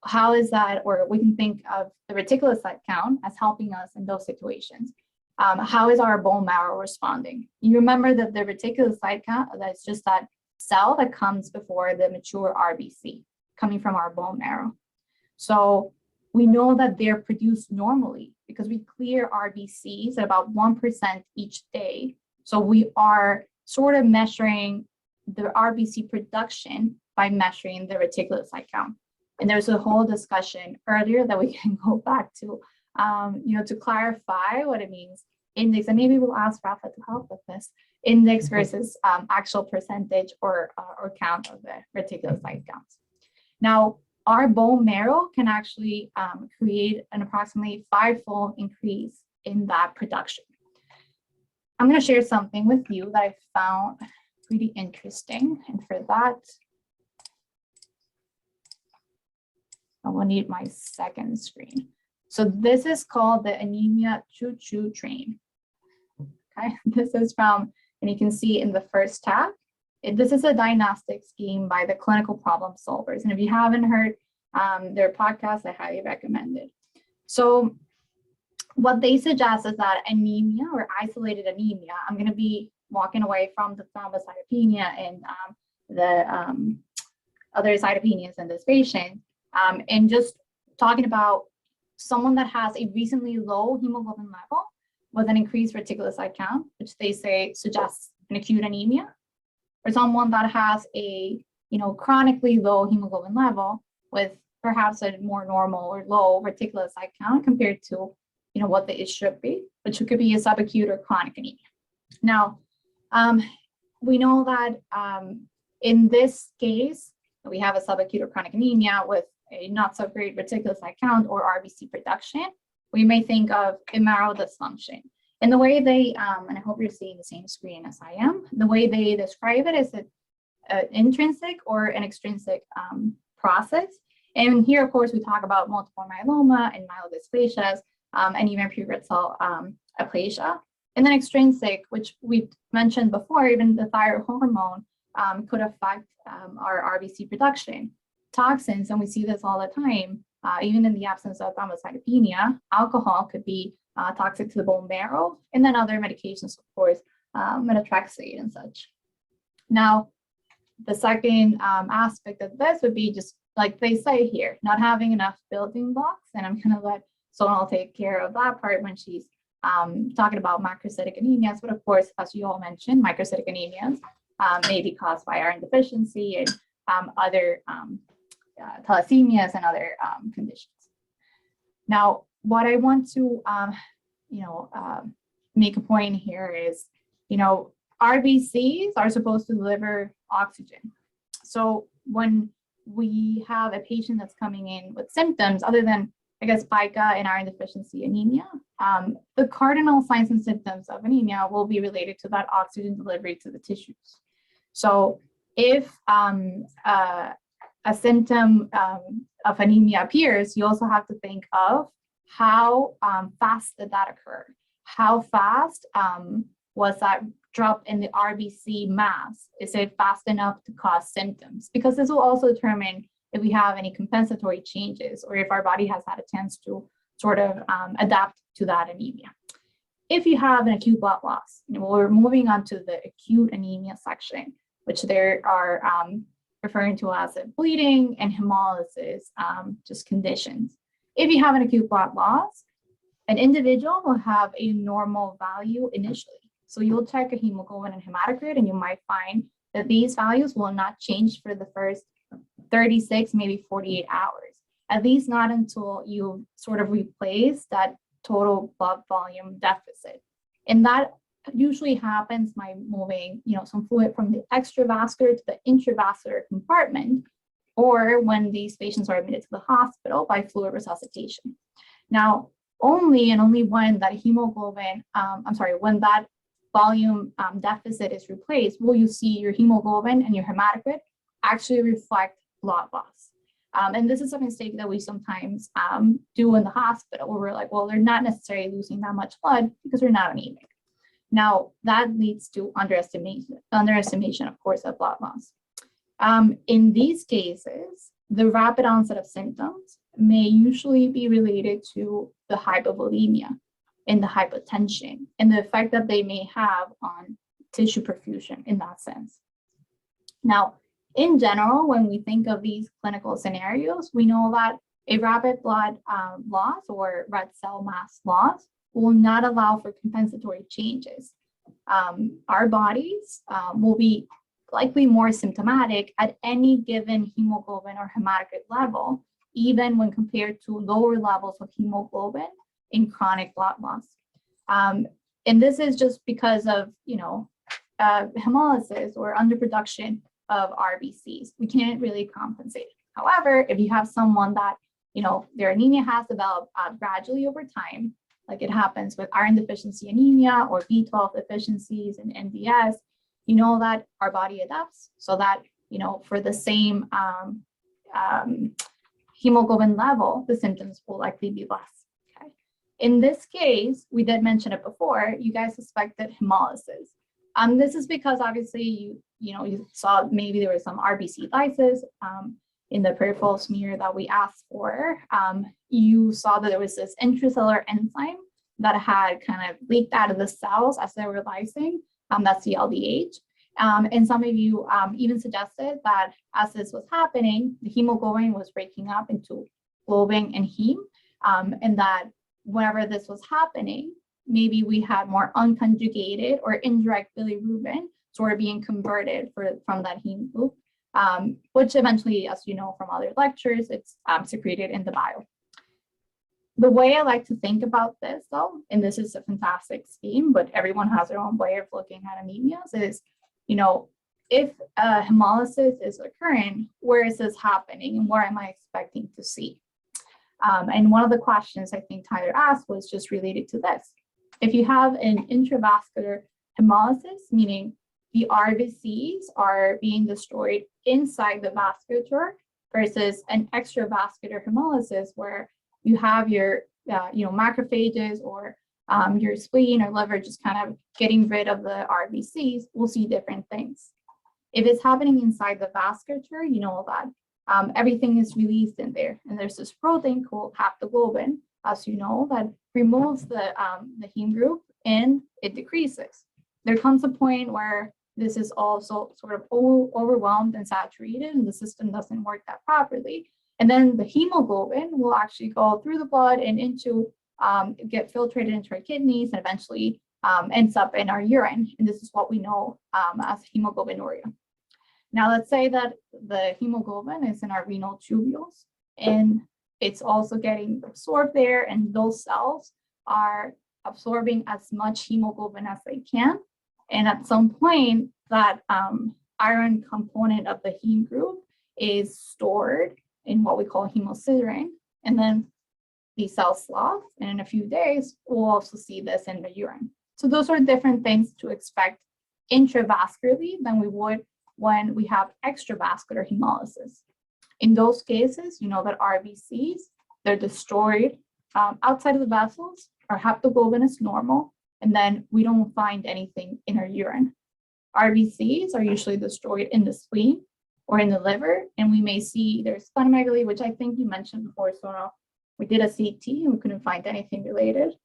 how is that, or we can think of the reticulocyte count as helping us in those situations. How is our bone marrow responding? You remember that the reticulocyte count, that's just that cell that comes before the mature RBC coming from our bone marrow. So we know that they're produced normally because we clear RBCs at about 1% each day. So we are sort of measuring the RBC production by measuring the reticulocyte count. And there's a whole discussion earlier that we can go back to, to clarify what it means. Index, and maybe we'll ask Rafa to help with this. Index versus actual percentage or count of the reticulocyte counts. Now, our bone marrow can actually create an approximately 5-fold increase in that production. I'm going to share something with you that I found pretty interesting. And for that, I will need my second screen. So this is called the anemia choo-choo train. Okay, this is from, and you can see in the first tab, this is a diagnostic scheme by the Clinical Problem Solvers. And if you haven't heard their podcast, I highly recommend it. So what they suggest is that anemia or isolated anemia, I'm going to be walking away from the thrombocytopenia and the other cytopenias in this patient, and just talking about someone that has a recently low hemoglobin level with an increased reticulocyte count, which they say suggests an acute anemia, or someone that has a chronically low hemoglobin level with perhaps a more normal or low reticulocyte count compared to what it should be, which could be a subacute or chronic anemia. Now, we know that in this case, we have a subacute or chronic anemia with a not so great reticulocyte count or RBC production. We may think of a marrow dysfunction. And the way they, and I hope you're seeing the same screen as I am, the way they describe it is an intrinsic or an extrinsic process. And here, of course, we talk about multiple myeloma and myelodysplasias, and even pubertal cell aplasia. And then extrinsic, which we mentioned before, even the thyroid hormone could affect our RBC production. Toxins, and we see this all the time, even in the absence of thrombocytopenia, alcohol could be toxic to the bone marrow, and then other medications, of course, methotrexate and such. Now, the second aspect of this would be just like they say here, not having enough building blocks, and I'm going to let Sonal take care of that part when she's talking about macrocytic anemias, but of course, as you all mentioned, microcytic anemias may be caused by iron deficiency and other thalassemias and other conditions. Now, what I want to, make a point here is, RBCs are supposed to deliver oxygen. So when we have a patient that's coming in with symptoms other than, I guess, pica and iron deficiency anemia, the cardinal signs and symptoms of anemia will be related to that oxygen delivery to the tissues. So if a symptom of anemia appears, you also have to think of how fast did that occur? How fast was that drop in the RBC mass? Is it fast enough to cause symptoms? Because this will also determine if we have any compensatory changes or if our body has had a chance to sort of adapt to that anemia. If you have an acute blood loss, we're moving on to the acute anemia section, which there are referring to as bleeding and hemolysis, just conditions. If you have an acute blood loss, an individual will have a normal value initially. So you'll check a hemoglobin and hematocrit, and you might find that these values will not change for the first 36, maybe 48 hours, at least not until you sort of replace that total blood volume deficit. And that usually happens by moving, some fluid from the extravascular to the intravascular compartment, or when these patients are admitted to the hospital by fluid resuscitation. Now, only when that hemoglobin, when that volume deficit is replaced, will you see your hemoglobin and your hematocrit actually reflect blood loss. And this is a mistake that we sometimes do in the hospital, where we're like, well, they're not necessarily losing that much blood because they're not anemic. Now, that leads to underestimation, of course, of blood loss. In these cases, the rapid onset of symptoms may usually be related to the hypovolemia and the hypotension and the effect that they may have on tissue perfusion in that sense. Now, in general, when we think of these clinical scenarios, we know that a rapid blood loss or red cell mass loss will not allow for compensatory changes. Our bodies will be likely more symptomatic at any given hemoglobin or hematocrit level, even when compared to lower levels of hemoglobin in chronic blood loss. And this is just because of, hemolysis or underproduction of RBCs. We can't really compensate. However, if you have someone that, their anemia has developed gradually over time, like it happens with iron deficiency anemia or B12 deficiencies and NDS, you know that our body adapts so that, for the same hemoglobin level, the symptoms will likely be less. In this case, we did mention it before, you guys suspected hemolysis. This is because obviously you saw maybe there was some RBC lysis in the peripheral smear that we asked for. You saw that there was this intracellular enzyme that had kind of leaked out of the cells as they were lysing. That's the LDH. And some of you even suggested that as this was happening, the hemoglobin was breaking up into globin and heme, and that whenever this was happening, maybe we had more unconjugated or indirect bilirubin sort of being converted from that heme loop, which eventually, as you know from other lectures, it's secreted in the bile. The way I like to think about this, though, and this is a fantastic scheme, but everyone has their own way of looking at anemias, is, if hemolysis is occurring, where is this happening and where am I expecting to see? And one of the questions I think Tyler asked was just related to this. If you have an intravascular hemolysis, meaning the RBCs are being destroyed inside the vasculature versus an extravascular hemolysis where you have your macrophages or your spleen or liver just kind of getting rid of the RBCs, we'll see different things. If it's happening inside the vasculature, you know that everything is released in there. And there's this protein called haptoglobin, as you know, that removes the heme group and it decreases. There comes a point where this is also sort of overwhelmed and saturated and the system doesn't work that properly. And then the hemoglobin will actually go through the blood and get filtrated into our kidneys and eventually ends up in our urine. And this is what we know as hemoglobinuria. Now, let's say that the hemoglobin is in our renal tubules and it's also getting absorbed there, and those cells are absorbing as much hemoglobin as they can. And at some point, that iron component of the heme group is stored in what we call hemosiderin, and then these cells slough, and in a few days, we'll also see this in the urine. So those are different things to expect intravascularly than we would when we have extravascular hemolysis. In those cases, you know that RBCs, they're destroyed outside of the vessels, our haptoglobin is normal, and then we don't find anything in our urine. RBCs are usually destroyed in the spleen or in the liver, and we may see there's splenomegaly, which I think you mentioned before, Sonal. We did a CT and we couldn't find anything related,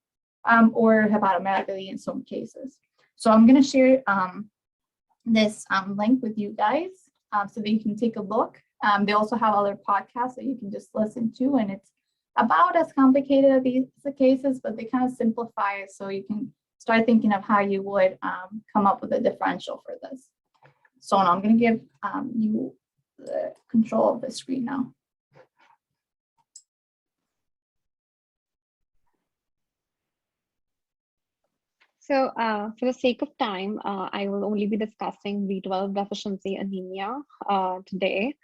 or hepatomegaly in some cases. So I'm going to share this link with you guys so that you can take a look. They also have other podcasts that you can just listen to, and it's about as complicated as these cases, but they kind of simplify it so you can start thinking of how you would come up with a differential for this. So now I'm going to give you the control of the screen now. So for the sake of time, I will only be discussing B12 deficiency anemia today.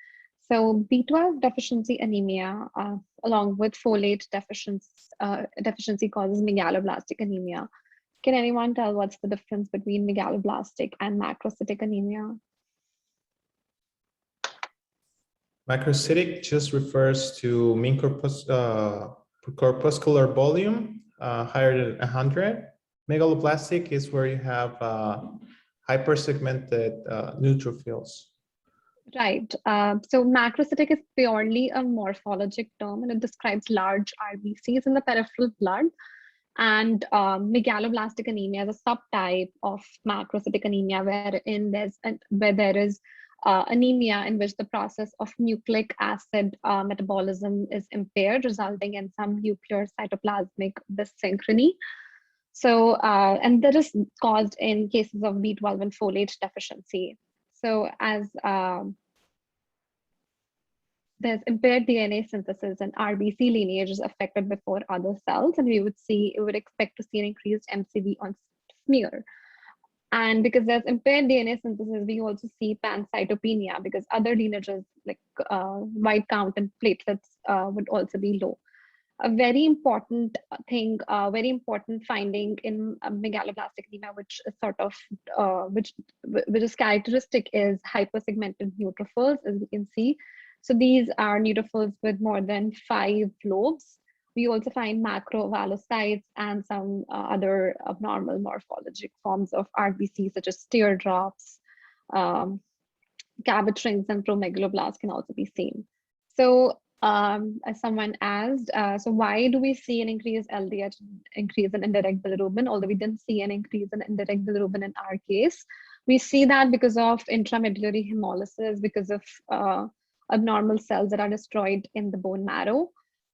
So B12 deficiency anemia, along with folate deficiency causes megaloblastic anemia. Can anyone tell what's the difference between megaloblastic and macrocytic anemia? Macrocytic just refers to mean corpuscular volume higher than 100. Megaloblastic is where you have hypersegmented neutrophils. Right. So macrocytic is purely a morphologic term, and it describes large RBCs in the peripheral blood. And megaloblastic anemia is a subtype of macrocytic anemia, where there is anemia in which the process of nucleic acid metabolism is impaired, resulting in some nuclear cytoplasmic dysynchrony. So, and that is caused in cases of B12 and folate deficiency. So as there's impaired DNA synthesis and RBC lineage is affected before other cells, and we would expect to see an increased MCV on smear. And because there's impaired DNA synthesis, we also see pancytopenia because other lineages like white count and platelets would also be low. A very important thing, very important finding in megaloblastic anemia, which is sort of which is characteristic, is hypersegmented neutrophils, as we can see. So these are neutrophils with more than 5 lobes, We also find macrovalocytes and some other abnormal morphologic forms of RBC, such as teardrops, Cabot rings, and promegaloblasts can also be seen. So as someone asked, so why do we see an increased LDH, increase in indirect bilirubin, although we didn't see an increase in indirect bilirubin in our case? We see that because of intramedullary hemolysis, because of abnormal cells that are destroyed in the bone marrow.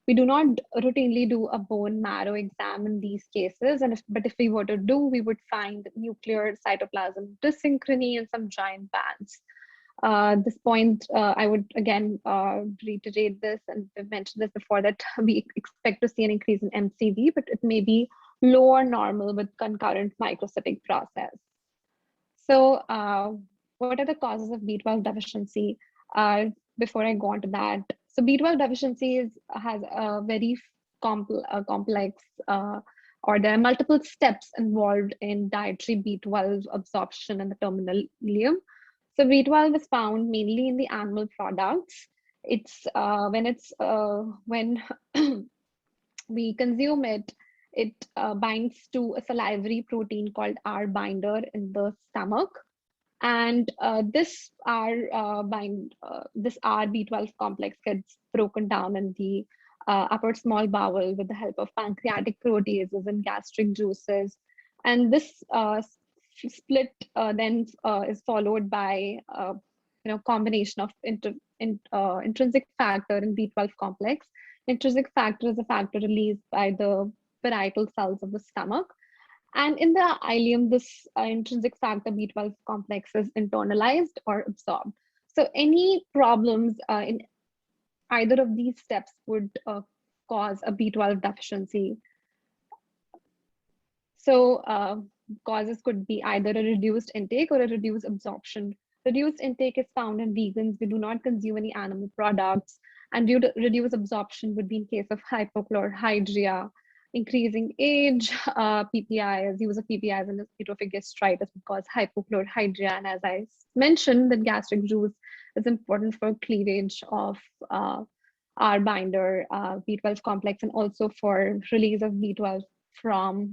We do not routinely do a bone marrow exam in these cases, but if we were to do, we would find nuclear cytoplasm dysynchrony and some giant bands. This point, I would again reiterate this, and I've mentioned this before, that we expect to see an increase in MCV, but it may be low or normal with concurrent microcytic process. So what are the causes of B12 deficiency? Before I go on to that, so B12 deficiency has a very complex, or there are multiple steps involved in dietary B12 absorption in the terminal ileum. So B12 is found mainly in the animal products. It's when we consume it, it binds to a salivary protein called R binder in the stomach. And this R B12 complex gets broken down in the upper small bowel with the help of pancreatic proteases and gastric juices. And this split then is followed by combination of intrinsic factor and B12 complex. Intrinsic factor is a factor released by the parietal cells of the stomach. And in the ileum, this intrinsic factor B12 complex is internalized or absorbed. So any problems in either of these steps would cause a B12 deficiency. So causes could be either a reduced intake or a reduced absorption. Reduced intake is found in vegans. We do not consume any animal products. And reduced absorption would be in case of hypochlorhydria, increasing age, PPIs, use of PPIs and pituitary gastritis would cause hypochlorhydria. And as I mentioned, that gastric juice is important for cleavage of R binder B12 complex, and also for release of B12 from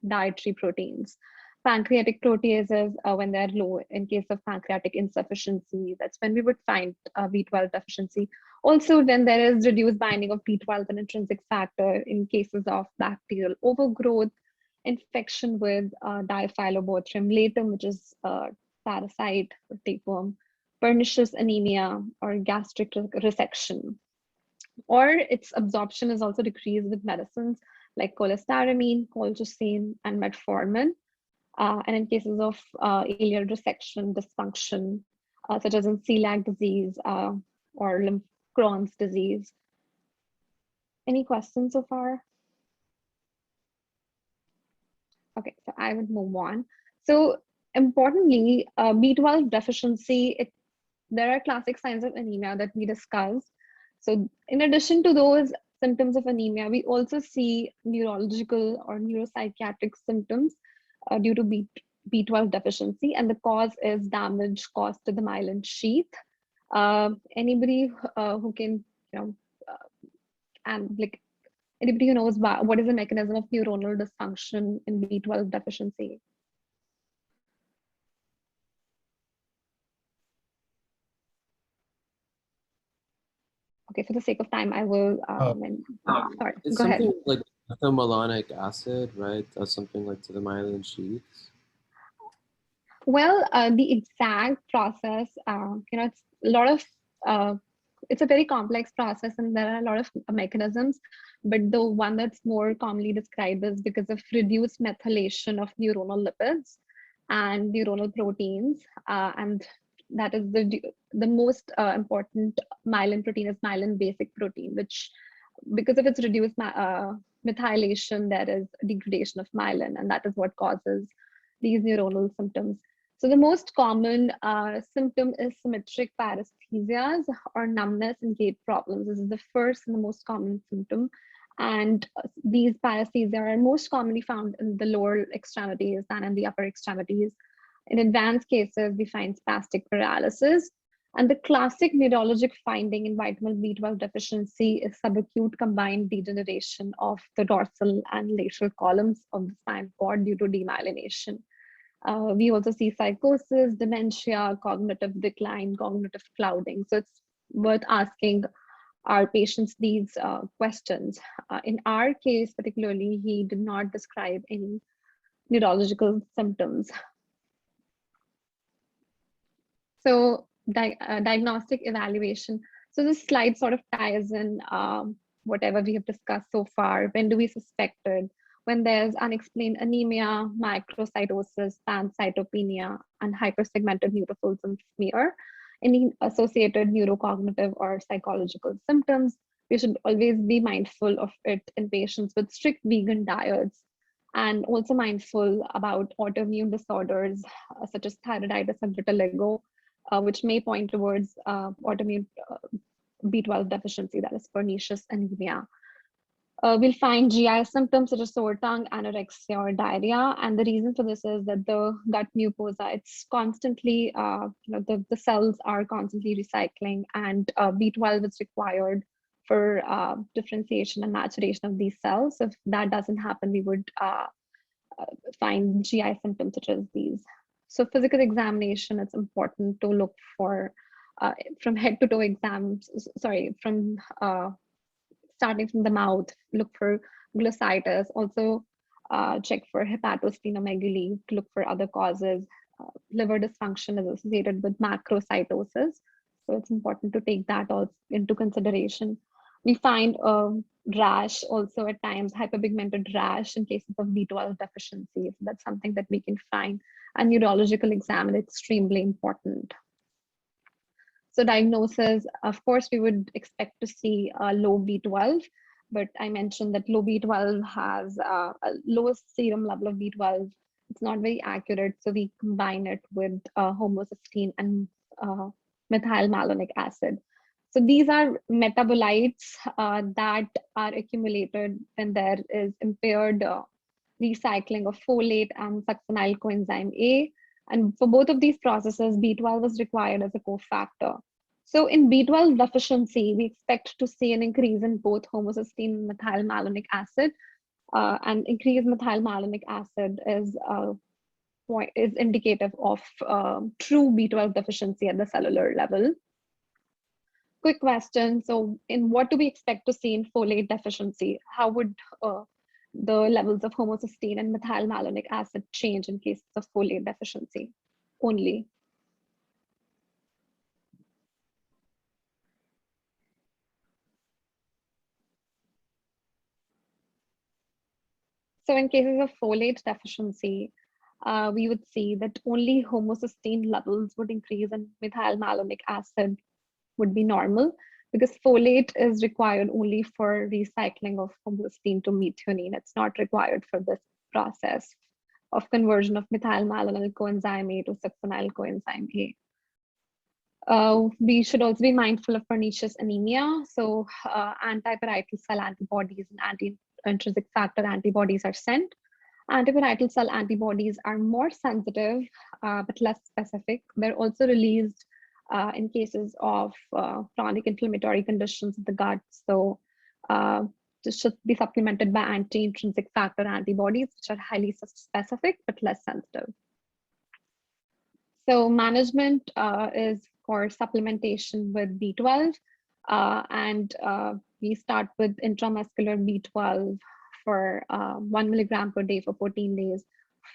dietary proteins. Pancreatic proteases, when they're low, in case of pancreatic insufficiency, that's when we would find B12 deficiency. Also, when there is reduced binding of B12 and intrinsic factor in cases of bacterial overgrowth, infection with Diphyllobothrium latum, which is a parasite or tapeworm, pernicious anemia, or gastric resection. Or its absorption is also decreased with medicines like cholestyramine, colchicine, and metformin. And in cases of ileal resection dysfunction, such as in celiac disease or Crohn's disease. Any questions so far? Okay, so I would move on. So importantly, B12 deficiency, there are classic signs of anemia that we discussed. So in addition to those symptoms of anemia, we also see neurological or neuropsychiatric symptoms due to B12 deficiency, and the cause is damage caused to the myelin sheath. Anybody who can, anybody who knows what is the mechanism of neuronal dysfunction in B12 deficiency? Okay, for the sake of time, I will. Sorry, it's go ahead. Something like methylmalonic acid, right? Does something like to the myelin sheaths. Well, the exact process, it's a lot of. It's a very complex process, and there are a lot of mechanisms. But the one that's more commonly described is because of reduced methylation of neuronal lipids and neuronal proteins, and that is the most important myelin protein is myelin basic protein, which because of its reduced methylation, there is degradation of myelin, and that is what causes these neuronal symptoms. So the most common symptom is symmetric paresthesias or numbness and gait problems. This is the first and the most common symptom. And these paresthesia are most commonly found in the lower extremities than in the upper extremities. In advanced cases, we find spastic paralysis. And the classic neurologic finding in vitamin B12 deficiency is subacute combined degeneration of the dorsal and lateral columns of the spinal cord due to demyelination. We also see psychosis, dementia, cognitive decline, cognitive clouding. So it's worth asking our patients these questions. In our case, particularly, he did not describe any neurological symptoms. So diagnostic evaluation. So this slide sort of ties in whatever we have discussed so far. When do we suspect it? When there's unexplained anemia, microcytosis, pancytopenia, and hypersegmented neutrophils and smear, any associated neurocognitive or psychological symptoms, we should always be mindful of it in patients with strict vegan diets, and also mindful about autoimmune disorders such as thyroiditis and vitiligo, which may point towards autoimmune B12 deficiency, that is pernicious anemia. We'll find GI symptoms such as sore tongue, anorexia, or diarrhea. And the reason for this is that the gut mucosa, it's constantly, the cells are constantly recycling, and B12 is required for differentiation and maturation of these cells. So if that doesn't happen, we would find GI symptoms such as these. So physical examination, it's important to look for from head to toe exams, from starting from the mouth, look for glossitis, also check for hepatosplenomegaly to look for other causes. Liver dysfunction is associated with macrocytosis, so it's important to take that also into consideration. We find rash also at times, hyperpigmented rash in cases of B12 deficiency. So that's something that we can find. A neurological exam is extremely important. So diagnosis, of course, we would expect to see a low B12, but I mentioned that low B12 has a lowest serum level of B12. It's not very accurate, so we combine it with homocysteine and methylmalonic acid. So these are metabolites that are accumulated when there is impaired recycling of folate and succinyl coenzyme A. And for both of these processes, B12 is required as a cofactor. So in B12 deficiency, we expect to see an increase in both homocysteine and methylmalonic acid. And increased methylmalonic acid is indicative of true B12 deficiency at the cellular level. Quick question. So in what do we expect to see in folate deficiency? How would the levels of homocysteine and methylmalonic acid change in cases of folate deficiency only? So in cases of folate deficiency, we would see that only homocysteine levels would increase and methylmalonic acid would be normal, because folate is required only for recycling of homocysteine to methionine. It's not required for this process of conversion of methylmalonyl coenzyme A to succinyl coenzyme A. We should also be mindful of pernicious anemia. So antiparietal cell antibodies and anti-intrinsic factor antibodies are sent. Antiparietal cell antibodies are more sensitive, but less specific. They're also released in cases of chronic inflammatory conditions of the gut. So this should be supplemented by anti-intrinsic factor antibodies, which are highly specific but less sensitive. So management is for supplementation with B12, and we start with intramuscular B12 for 1 milligram per day for 14 days,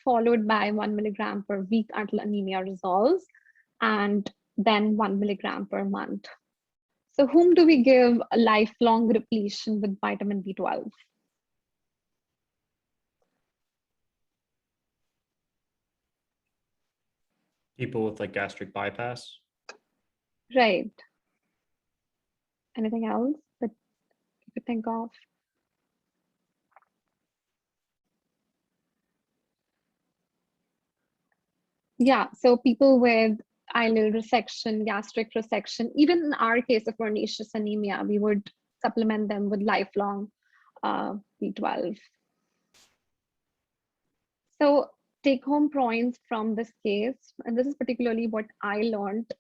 followed by 1 milligram per week until anemia resolves, and then 1 milligram per month. So whom do we give a lifelong repletion with vitamin B12? People with like gastric bypass. Right. Anything else that you could think of? Yeah, so people with ileal resection, gastric resection, even in our case of pernicious anemia, we would supplement them with lifelong B12. So take home points from this case, and this is particularly what I learned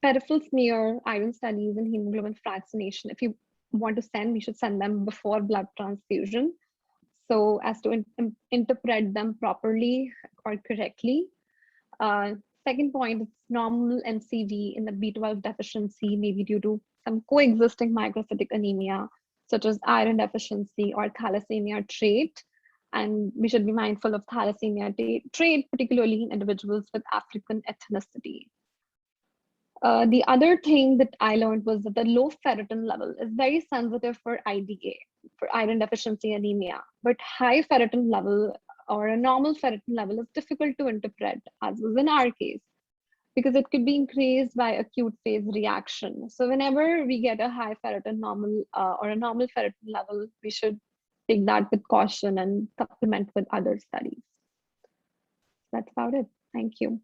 peripheral smear, iron studies, and hemoglobin fractionation. If you want to send, we should send them before blood transfusion, so as to interpret them properly or correctly. Second point, it's normal MCV in the B12 deficiency may be due to some coexisting microcytic anemia, such as iron deficiency or thalassemia trait. And we should be mindful of thalassemia trait, particularly in individuals with African ethnicity. The other thing that I learned was that the low ferritin level is very sensitive for IDA, for iron deficiency anemia, but high ferritin level or a normal ferritin level is difficult to interpret, as was in our case, because it could be increased by acute phase reaction. So whenever we get a high ferritin normal or a normal ferritin level, we should take that with caution and supplement with other studies. That's about it. Thank you.